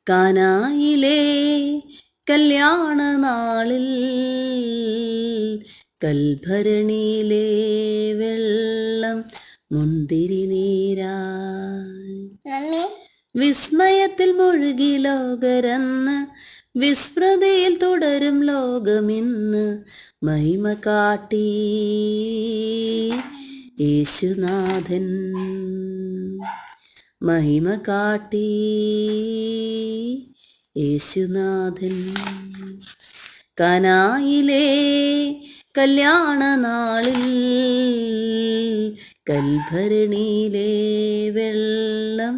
കാനായിലെ കല്യാണ നാളിൽ കൽഭരണിയിലെ വെള്ളം മുന്തിരി നീരായി വിസ്മയത്തിൽ മുഴുകി ലോകരെന്ന് വിസ്മൃതിയിൽ തുടരും ലോകമിന്ന് മഹിമ കാട്ടി യേശുനാഥൻ മഹിമ കാട്ടി യേശുനാഥൻ. കാനായിലെ കല്യാണ നാളിൽ കൽഭരണിയിലെ വെള്ളം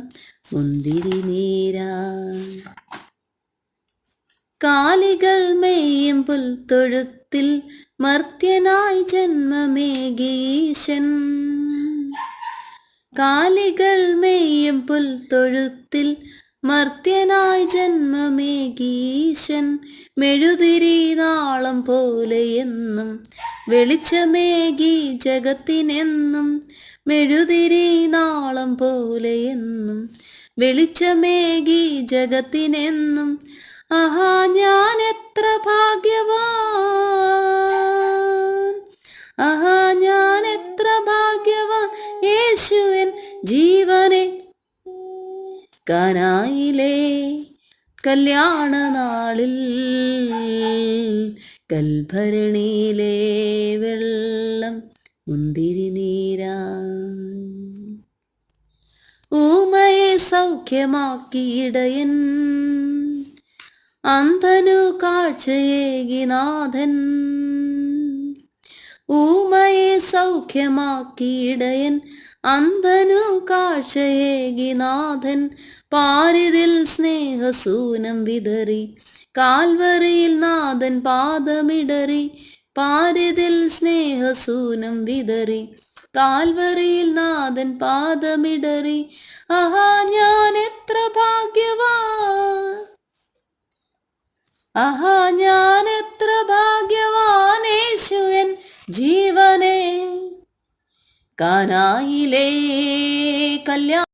മുന്തിരി നീരായി കാലികൾ മെയ്യും പുൽത്തൊഴുത്തിൽ മർത്യനായി ജന്മമേകീശൻ. കാലികൾ മെയ്യും പുൽത്തൊഴുത്തിൽ മർത്യനായി ജന്മമേകീശൻ. മെഴുതിരി നാളം പോലെയെന്നും വെളിച്ചമേകി ജഗത്തിനെന്നും. മെഴുതിരി നാളം പോലെയെന്നും വെളിച്ചമേകി ജഗത്തിനെന്നും. ആഹാ ഞാൻ എത്ര ഭാഗ്യവാൻ, ആഹാ ഞാൻ എത്ര ഭാഗ്യവാൻ, യേശുവൻ ജീവനെ. കാനായിലെ കല്യാണ നാളിൽ കൽഭരണിയിലെ വെള്ളം മുന്തിരി നീരായി ഊമയെ സൗഖ്യമാക്കിയിടയൻ. അന്ധനു കാഴ്ചയേകി നാഥൻ. ഊമയെ സൗഖ്യമാക്കിയിടയൻ. അന്ധനു കാഴ്ചയേകി നാഥൻ. പാരിതിൽ സ്നേഹസൂനം വിതറി കാൽവറിയിൽ നാഥൻ പാദമിടറി. പാരിതിൽ സ്നേഹസൂനം വിതറി കാൽവറിയിൽ നാഥൻ പാദമിടറി. ആഹാ ഞാൻ എത്ര ഭാഗ്യവാൻ, ആഹാ ഞാൻ എത്ര ഭാഗ്യവാൻ, യേശുവൻ ജീവനെ. കാനായിലെ കല്യാണ